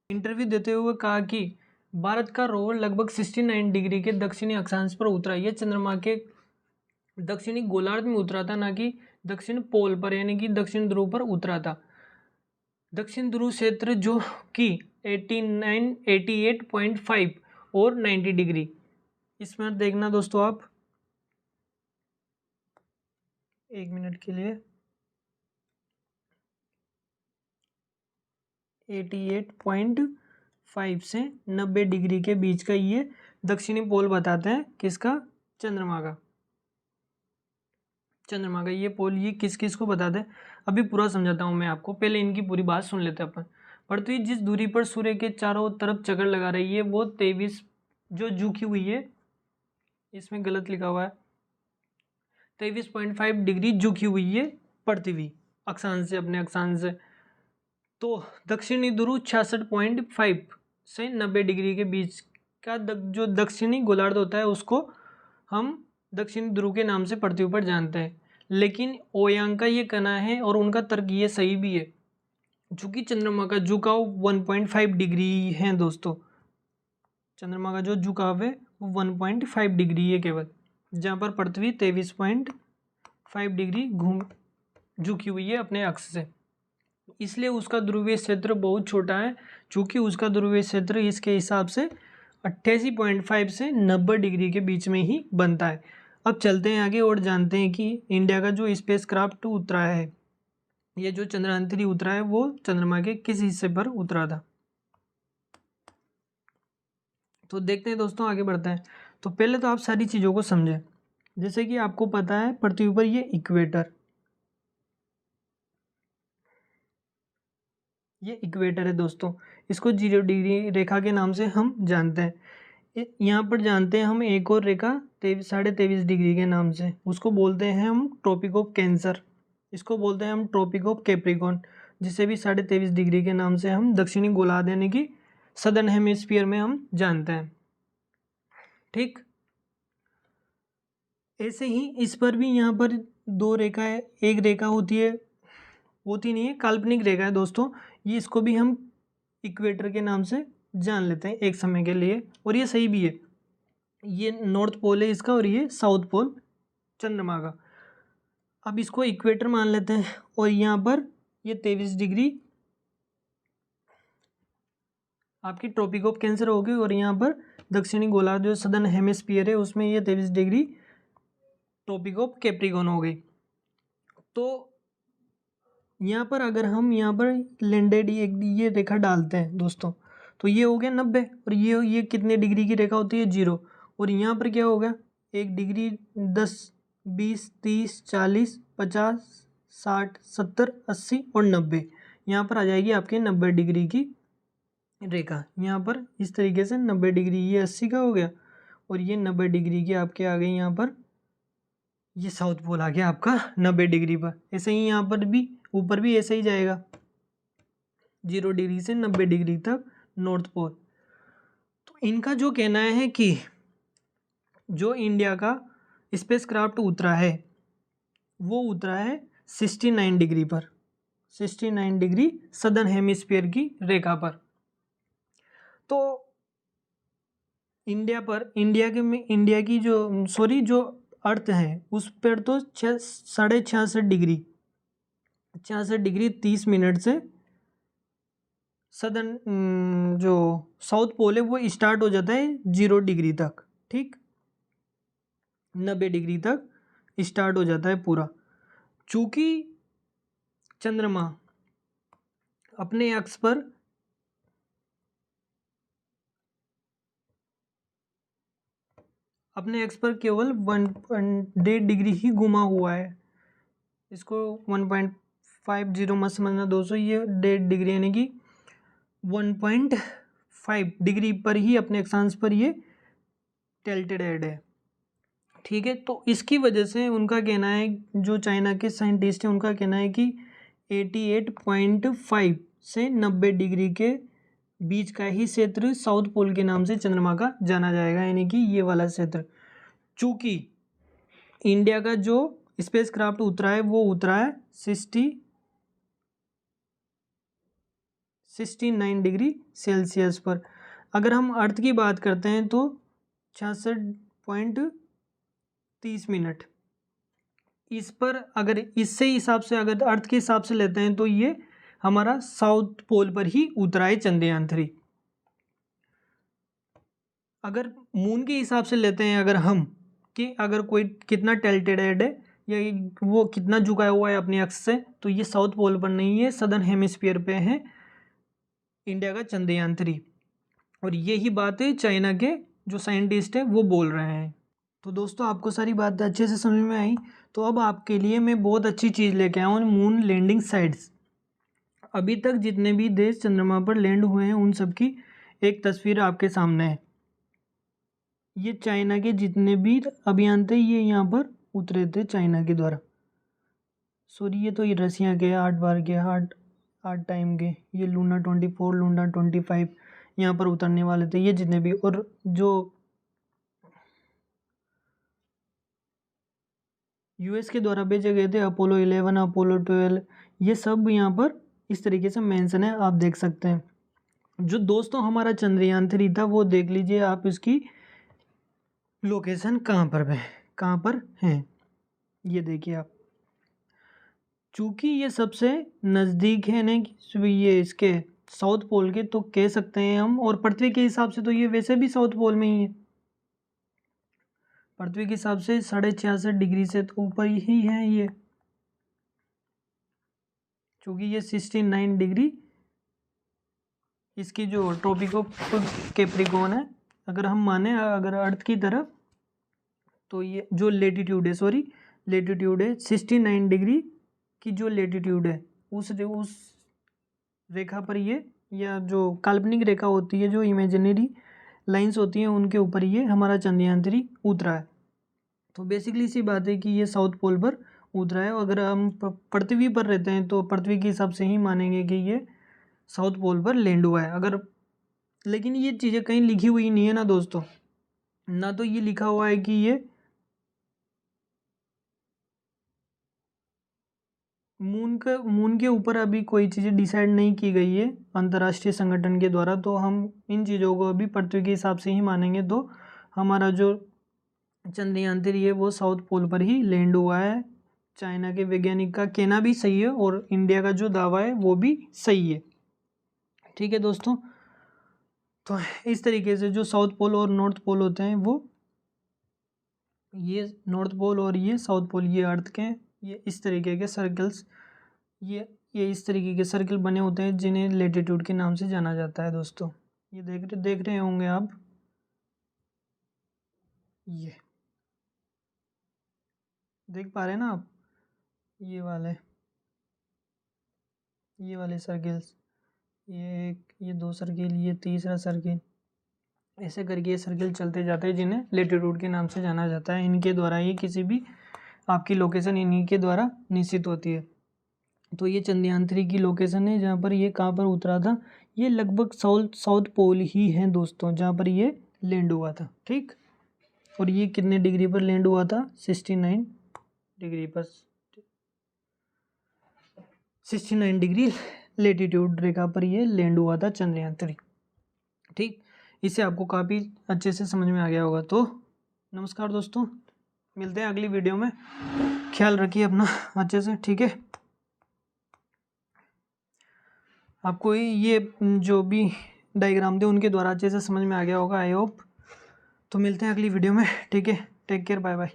Interview देते हुए कहा कि भारत का रोवर लगभग 69 डिग्री के दक्षिणी अक्षांश पर उतरा। यह चंद्रमा के दक्षिणी गोलार्ध में उतरा था, ना कि दक्षिण पोल पर यानी कि दक्षिण ध्रुव पर उतरा था। दक्षिण ध्रुव क्षेत्र जो कि 88.5 और 90 डिग्री। इसमें देखना दोस्तों आप 1 मिनट के लिए 88.5 से 90 डिग्री के बीच का ये दक्षिणी पोल बताते हैं। किसका? चंद्रमा का। चंद्रमा का ये पोल ये किस किस को बताते हैं, अभी पूरा समझाता हूँ मैं आपको। पहले इनकी पूरी बात सुन लेते हैं अपन। पृथ्वी जिस दूरी पर सूर्य के चारों तरफ चक्कर लगा रही है वो 23 जो झुकी हुई है, इसमें गलत लिखा हुआ है, 23.5 डिग्री झुकी हुई है पृथ्वी अक्षांश से, अपने अक्षांश से। तो दक्षिणी ध्रुव 66.5 से 90 डिग्री के बीच का जो दक्षिणी गोलार्ध होता है उसको हम दक्षिणी ध्रुव के नाम से पृथ्वी पर जानते हैं। लेकिन ओयांग का ये कहना है और उनका तर्क ये सही भी है, चूंकि चंद्रमा का झुकाव 1.5 डिग्री है दोस्तों। चंद्रमा का जो झुकाव है वो 1.5 डिग्री है केवल, जहाँ पर पृथ्वी 23.5 डिग्री झुकी हुई है अपने अक्ष से। इसलिए उसका ध्रुवीय क्षेत्र बहुत छोटा है, चूंकि उसका ध्रुवीय क्षेत्र इसके हिसाब से 88.5 से 90 डिग्री के बीच में ही बनता है। अब चलते हैं आगे और जानते हैं कि इंडिया का जो स्पेस क्राफ्ट उतरा है, ये जो चंद्रयान 3 उतरा है वो चंद्रमा के किस हिस्से पर उतरा था। तो देखते हैं दोस्तों, आगे बढ़ते हैं। तो पहले तो आप सारी चीज़ों को समझें। जैसे कि आपको पता है पृथ्वी पर ये इक्वेटर है दोस्तों। इसको 0 डिग्री रेखा के नाम से हम जानते हैं। यहाँ पर जानते हैं हम एक और रेखा 23.5 डिग्री के नाम से, उसको बोलते हैं हम ट्रॉपिक ऑफ कैंसर। इसको बोलते हैं हम ट्रॉपिक ऑफ कैप्रिकॉर्न, जिसे भी 23.5 डिग्री के नाम से हम दक्षिणी गोलार्ध यानी कि सदर्न हेमिस्फीयर में हम जानते हैं। ठीक, ऐसे ही इस पर भी यहाँ पर 2 रेखा है। एक रेखा होती नहीं है, काल्पनिक रेखा है दोस्तों। ये इसको भी हम इक्वेटर के नाम से जान लेते हैं एक समय के लिए, और ये सही भी है। ये नॉर्थ पोल है इसका और ये साउथ पोल चंद्रमा का। अब इसको इक्वेटर मान लेते हैं, और यहाँ पर ये 23 डिग्री आपकी ट्रॉपिक ऑफ कैंसर होगी, और यहाँ पर दक्षिणी गोलार्ध जो सदर्न हेमिस्फीयर है उसमें ये 23 डिग्री ट्रॉपिक ऑफ कैप्रिकॉर्न हो गई। तो यहाँ पर अगर हम यहाँ पर लैंडेड ये रेखा डालते हैं दोस्तों, तो ये हो गया 90, और ये कितने डिग्री की रेखा होती है? 0। और यहाँ पर क्या होगा? 1 डिग्री, 10, 20, 30, 40, 50, 60, 70, 80 और 90। यहाँ पर आ जाएगी आपके 90 डिग्री की रेखा। यहाँ पर इस तरीके से 90 डिग्री, ये 80 का हो गया, और ये 90 डिग्री की आपके आ गई यहाँ पर, ये साउथ पोल आ गया आपका 90 डिग्री पर। ऐसे ही यहाँ पर भी ऊपर भी ऐसे ही जाएगा 0 डिग्री से 90 डिग्री तक नॉर्थ पोल। तो इनका जो कहना है कि जो इंडिया का स्पेस क्राफ्ट उतरा है वो उतरा है 69 डिग्री पर, 69 डिग्री सदर्न हेमिस्फीयर की रेखा पर। तो इंडिया की जो अर्थ है उस पर तो 66.5 डिग्री 30 मिनट से सदर्न जो साउथ पोल है वो स्टार्ट हो जाता है 0 डिग्री तक। ठीक, 90 डिग्री तक स्टार्ट हो जाता है पूरा। चूंकि चंद्रमा अपने अक्ष पर केवल 1.8 डिग्री ही घुमा हुआ है। इसको 1.50 मत समझना दोस्तों, ये 1.5 डिग्री यानी कि 1.5 डिग्री पर ही अपने अक्षांश पर ये टिल्टेड है। ठीक है, तो इसकी वजह से उनका कहना है, जो चाइना के साइंटिस्ट हैं उनका कहना है कि 88.5 से 90 डिग्री के बीच का ही क्षेत्र साउथ पोल के नाम से चंद्रमा का जाना जाएगा, यानी कि ये वाला क्षेत्र। चूंकि इंडिया का जो स्पेस क्राफ्ट उतरा है वो उतरा है 69 डिग्री सेल्सियस पर। अगर हम अर्थ की बात करते हैं तो 66.30 इस पर, अगर इससे हिसाब से अगर अर्थ के हिसाब से लेते हैं तो ये हमारा साउथ पोल पर ही उतरा है चंद्रयान 3। अगर मून के हिसाब से लेते हैं अगर हम, कि अगर कोई कितना टिल्टेड है या वो कितना झुकाया हुआ है अपनी अक्ष से, तो ये साउथ पोल पर नहीं है, सदर्न हेमिस्फीयर पे है इंडिया का चंद्रयान 3। और यही बात है चाइना के जो साइंटिस्ट है वो बोल रहे हैं। तो दोस्तों आपको सारी बात अच्छे से समझ में आई। तो अब आपके लिए मैं बहुत अच्छी चीज़ लेके आया हूँ, मून लैंडिंग साइट्स। अभी तक जितने भी देश चंद्रमा पर लैंड हुए हैं उन सब की एक तस्वीर आपके सामने है। ये चाइना के जितने भी अभियान थे ये यहाँ पर उतरे थे चाइना के द्वारा। सॉरी, ये तो ये रसिया के 8 बार के 8 टाइम के, ये लूना 24 लूना 25 यहाँ पर उतरने वाले थे ये जितने भी। और जो यूएस के द्वारा भेजे गए थे अपोलो 11 अपोलो 12, ये सब यहाँ पर इस तरीके से मेंशन है, आप देख सकते हैं। जो दोस्तों हमारा चंद्रयान 3 था वो देख लीजिए आप, इसकी लोकेशन कहाँ पर है ये देखिए आप। चूँकि ये सबसे नज़दीक है ना ये इसके साउथ पोल के, तो कह सकते हैं हम, और पृथ्वी के हिसाब से तो ये वैसे भी साउथ पोल में ही है। पृथ्वी के हिसाब से 66.5 डिग्री से तो ऊपर ही है ये, क्योंकि ये 69 डिग्री इसकी जो ट्रॉपिक ऑफ कैप्रिकॉर्न है, अगर हम माने अगर अर्थ की तरफ, तो ये जो लेटीट्यूड है 69 डिग्री की जो लेटीट्यूड है उस रेखा पर ये, या जो काल्पनिक रेखा होती है, जो इमेजिनरी लाइंस होती हैं, उनके ऊपर ये हमारा चंद्रयान 3 उतरा है। तो बेसिकली सी बात है कि ये साउथ पोल पर उतरा है। अगर हम पृथ्वी पर रहते हैं तो पृथ्वी के हिसाब से ही मानेंगे कि ये साउथ पोल पर लैंड हुआ है। अगर, लेकिन ये चीज़ें कहीं लिखी हुई नहीं है ना दोस्तों, ना तो ये लिखा हुआ है कि ये मून के ऊपर अभी कोई चीज़ें डिसाइड नहीं की गई है अंतर्राष्ट्रीय संगठन के द्वारा, तो हम इन चीज़ों को अभी पृथ्वी के हिसाब से ही मानेंगे। तो हमारा जो चंद्रयान 3 है वो साउथ पोल पर ही लैंड हुआ है। चाइना के वैज्ञानिक का कहना भी सही है और इंडिया का जो दावा है वो भी सही है। ठीक है दोस्तों, तो इस तरीके से जो साउथ पोल और नॉर्थ पोल होते हैं वो, ये नॉर्थ पोल और ये साउथ पोल, ये अर्थ के, ये इस तरीके के सर्कल्स, ये इस तरीके के सर्कल बने होते हैं जिन्हें लेटीट्यूड के नाम से जाना जाता है दोस्तों। ये देख रहे होंगे आप, ये देख पा रहे हैं ना आप, ये वाले सर्कल्स, ये एक, ये 2 सर्किल, ये तीसरा सर्किल, ऐसे करके ये सर्किल चलते जाते हैं जिन्हें लेटीट्यूड के नाम से जाना जाता है। इनके द्वारा ही किसी भी आपकी लोकेशन इन्हीं के द्वारा निश्चित होती है। तो ये चंद्रयान 3 की लोकेशन है जहाँ पर ये कहाँ पर उतरा था, ये लगभग साउथ पोल ही है दोस्तों जहाँ पर ये लैंड हुआ था। ठीक, और ये कितने डिग्री पर लैंड हुआ था, 69 डिग्री पर, 69 डिग्री लेटीट्यूड रेखा पर ये लैंड हुआ था चंद्रयान 3। ठीक, इससे आपको काफ़ी अच्छे से समझ में आ गया होगा। तो नमस्कार दोस्तों, मिलते हैं अगली वीडियो में, ख्याल रखिए अपना अच्छे से। ठीक है, आपको ये जो भी डायग्राम थे उनके द्वारा अच्छे से समझ में आ गया होगा आई होप। तो मिलते हैं अगली वीडियो में। ठीक है, टेक केयर, बाय बाय।